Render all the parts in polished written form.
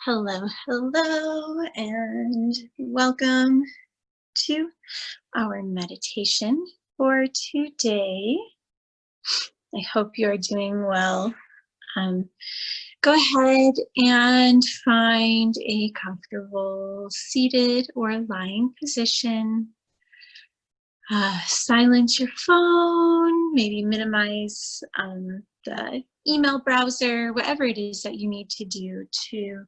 Hello, hello, and welcome to our meditation for today. I hope you're doing well. Go ahead and find a comfortable seated or lying position. Silence your phone, maybe minimize the email browser, whatever it is that you need to do to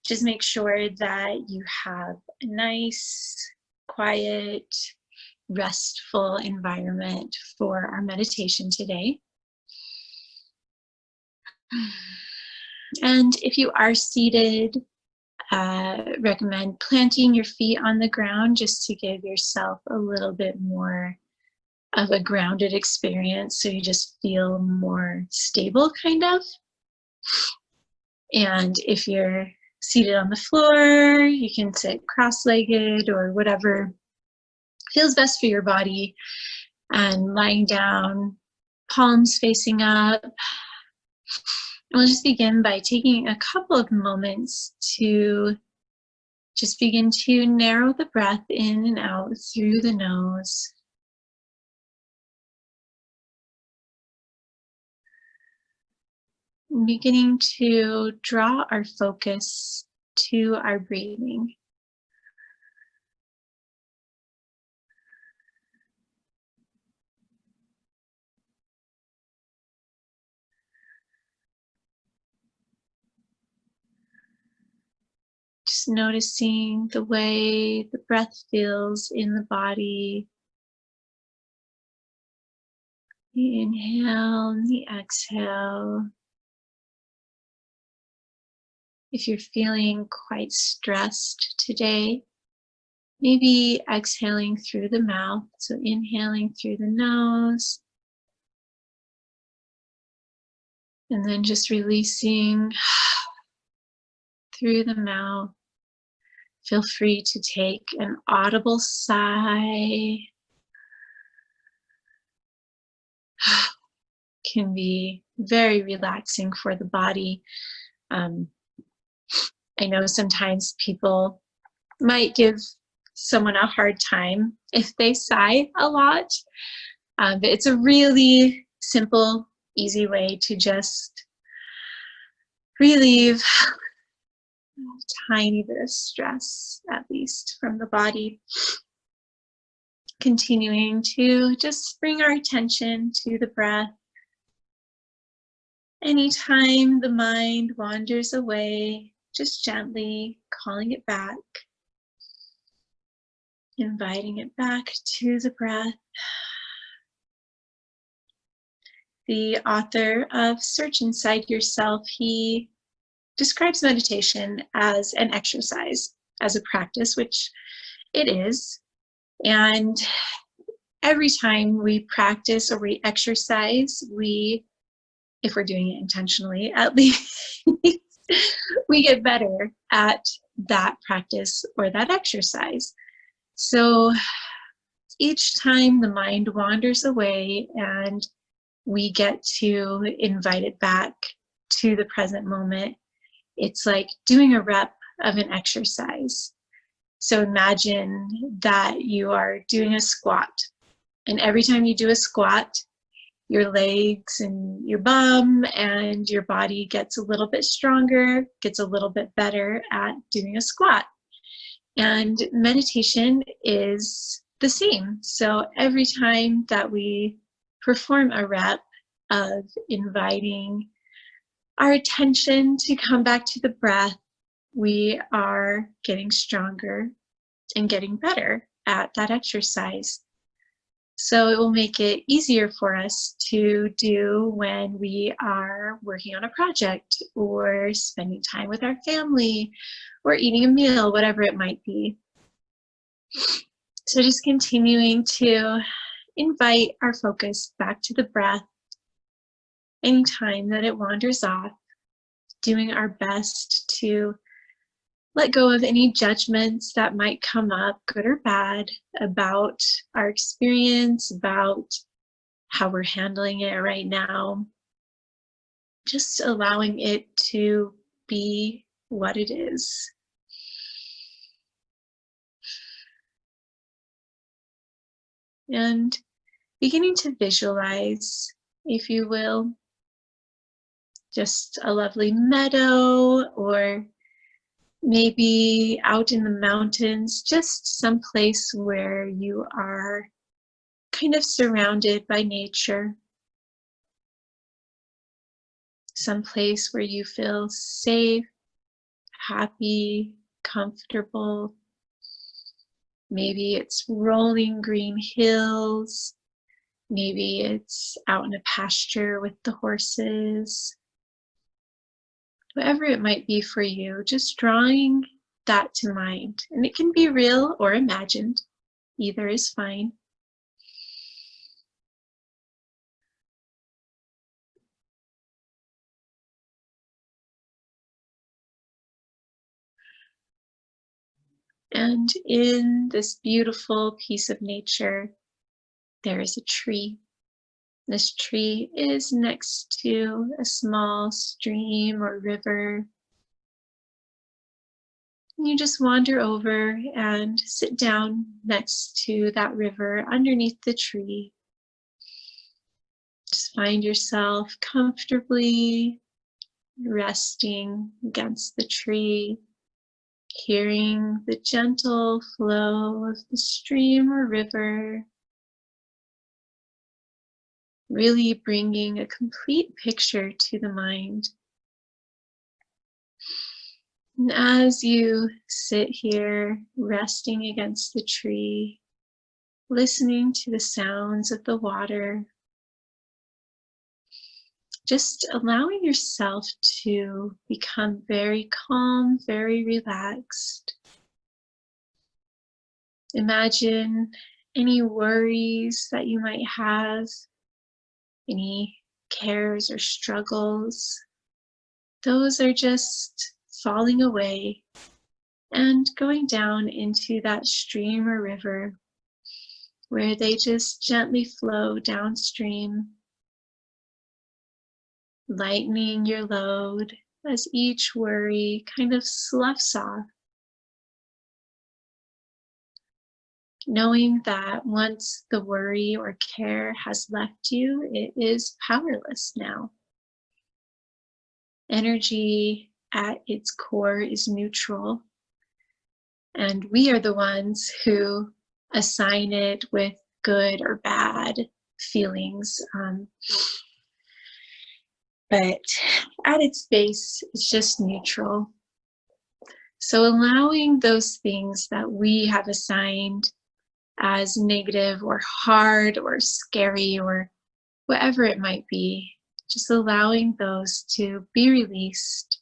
just make sure that you have a nice, quiet, restful environment for our meditation today. And if you are seated, recommend planting your feet on the ground just to give yourself a little bit more of a grounded experience, so you just feel more stable, kind of. And if you're seated on the floor, you can sit cross-legged or whatever feels best for your body, and lying down, palms facing up. And we'll just begin by taking a couple of moments to just begin to narrow the breath in and out through the nose. Beginning to draw our focus to our breathing. Just noticing the way the breath feels in the body. The inhale and the exhale. If you're feeling quite stressed today, maybe exhaling through the mouth, so inhaling through the nose, and then just releasing through the mouth. Feel free to take an audible sigh. Can be very relaxing for the body. I know sometimes people might give someone a hard time if they sigh a lot, but it's a really simple, easy way to just relieve a tiny bit of stress, at least from the body. Continuing to just bring our attention to the breath. Anytime the mind wanders away, just gently calling it back, inviting it back to the breath. The author of Search Inside Yourself, he describes meditation as an exercise, as a practice, which it is. And every time we practice or we exercise, if we're doing it intentionally, at least, we get better at that practice or that exercise. So each time the mind wanders away and we get to invite it back to the present moment, it's like doing a rep of an exercise. So imagine that you are doing a squat, and every time you do a squat, your legs and your bum and your body gets a little bit stronger, gets a little bit better at doing a squat. And meditation is the same. So every time that we perform a rep of inviting our attention to come back to the breath, we are getting stronger and getting better at that exercise. So it will make it easier for us to do when we are working on a project or spending time with our family or eating a meal, whatever it might be. So just continuing to invite our focus back to the breath anytime that it wanders off, doing our best to let go of any judgments that might come up, good or bad, about our experience, about how we're handling it right now. Just allowing it to be what it is. And beginning to visualize, if you will, just a lovely meadow, or maybe out in the mountains, just some place where you are kind of surrounded by nature. Some place where you feel safe, happy, comfortable. Maybe it's rolling green hills. Maybe it's out in a pasture with the horses. Whatever it might be for you, just drawing that to mind. And it can be real or imagined. Either is fine. And in this beautiful piece of nature, there is a tree. This tree is next to a small stream or river. You just wander over and sit down next to that river underneath the tree. Just find yourself comfortably resting against the tree, hearing the gentle flow of the stream or river, really bringing a complete picture to the mind. And as you sit here, resting against the tree, listening to the sounds of the water, just allowing yourself to become very calm, very relaxed. Imagine any worries that you might have, any cares or struggles. Those are just falling away and going down into that stream or river where they just gently flow downstream, lightening your load as each worry kind of sloughs off. Knowing that once the worry or care has left you, it is powerless now. Energy at its core is neutral, and we are the ones who assign it with good or bad feelings. But at its base, it's just neutral. So allowing those things that we have assigned as negative or hard or scary or whatever it might be, just allowing those to be released,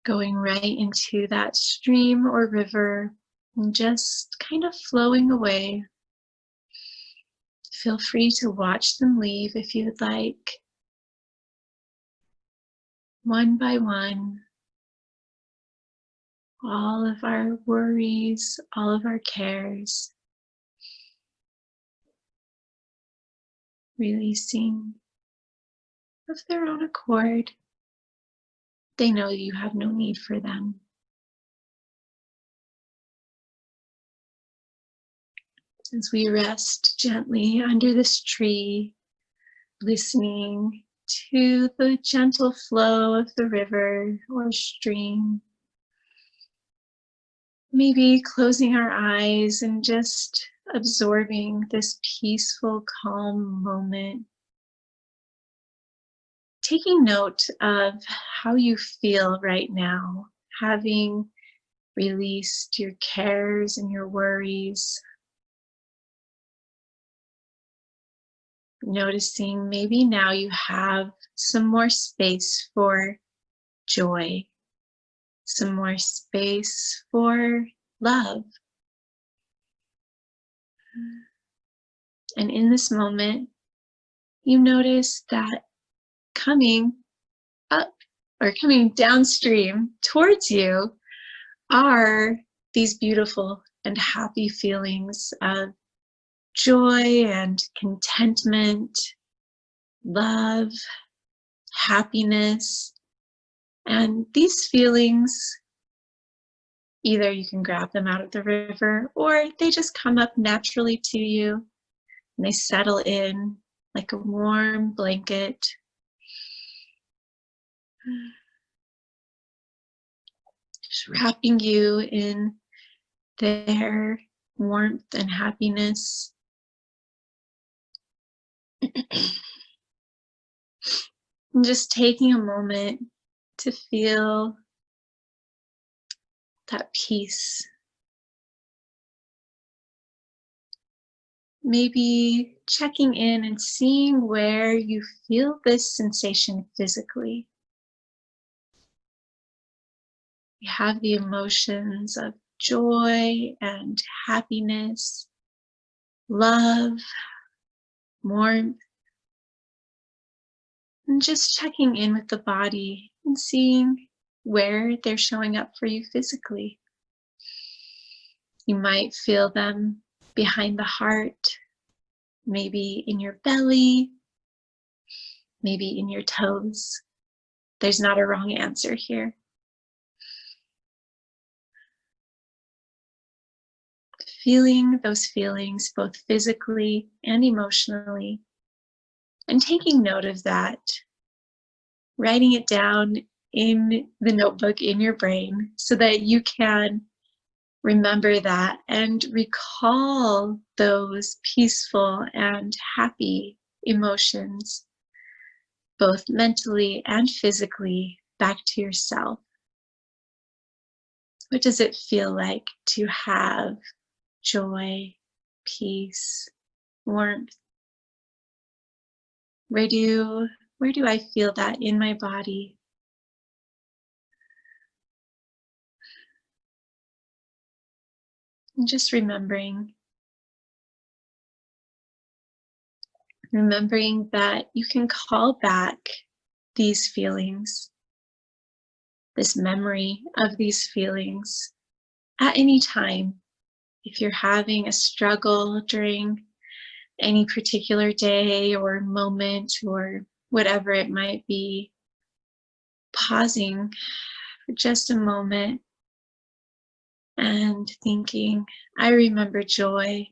going right into that stream or river and just kind of flowing away. Feel free to watch them leave if you would like. One by one, all of our worries, all of our cares, releasing of their own accord. They know you have no need for them. As we rest gently under this tree, listening to the gentle flow of the river or stream, maybe closing our eyes and just absorbing this peaceful, calm moment. Taking note of how you feel right now, having released your cares and your worries. Noticing maybe now you have some more space for joy, some more space for love. And in this moment, you notice that coming up or coming downstream towards you are these beautiful and happy feelings of joy and contentment, love, happiness, And these feelings, either you can grab them out of the river or they just come up naturally to you and they settle in like a warm blanket. Just wrapping you in their warmth and happiness. And just taking a moment to feel that peace. Maybe checking in and seeing where you feel this sensation physically. You have the emotions of joy and happiness, love, warmth, and just checking in with the body and seeing where they're showing up for you physically. You might feel them behind the heart, maybe in your belly, maybe in your toes. There's not a wrong answer here. Feeling those feelings both physically and emotionally, and taking note of that, writing it down in the notebook in your brain so that you can remember that and recall those peaceful and happy emotions, both mentally and physically, back to yourself. What does it feel like to have joy, peace, warmth? Where do I feel that in my body? And just remembering that you can call back these feelings, this memory of these feelings at any time. If you're having a struggle during any particular day or moment or whatever it might be, pausing for just a moment and thinking, I remember joy.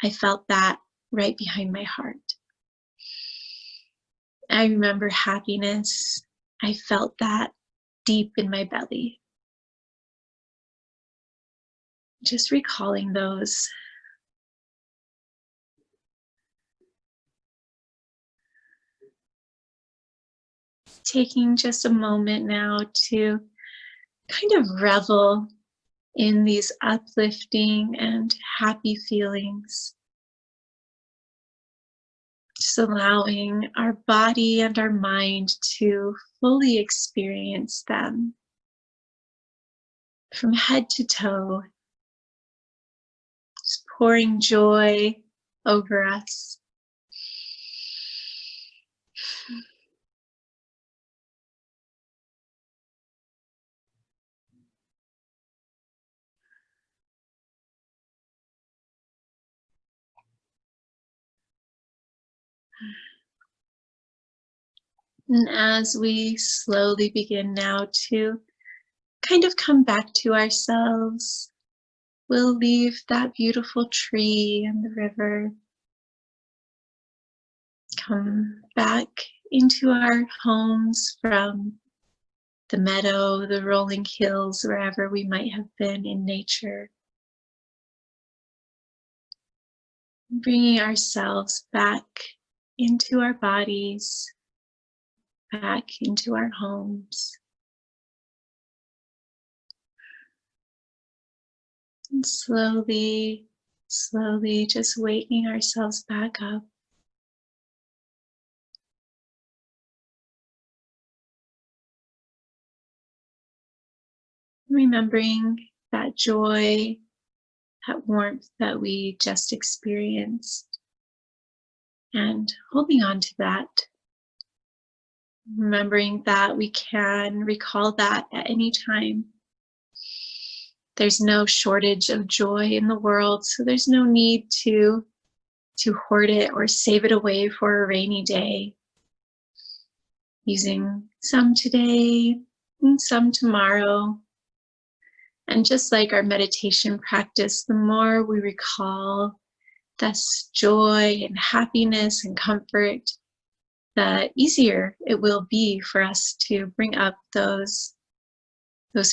I felt that right behind my heart. I remember happiness. I felt that deep in my belly. Just recalling those. Taking just a moment now to kind of revel in these uplifting and happy feelings. Just allowing our body and our mind to fully experience them from head to toe, just pouring joy over us. And as we slowly begin now to kind of come back to ourselves, we'll leave that beautiful tree and the river, come back into our homes from the meadow, the rolling hills, wherever we might have been in nature. Bringing ourselves back into our bodies, back into our homes. And slowly, slowly just waking ourselves back up. Remembering that joy, that warmth that we just experienced, and holding on to that. Remembering that we can recall that at any time. There's no shortage of joy in the world, so there's no need to hoard it or save it away for a rainy day, using some today, and some tomorrow. And just like our meditation practice, the more we recall this joy and happiness and comfort, the easier it will be for us to bring up those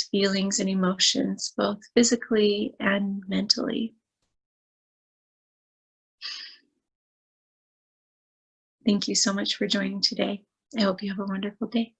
feelings and emotions, both physically and mentally. Thank you so much for joining today. I hope you have a wonderful day.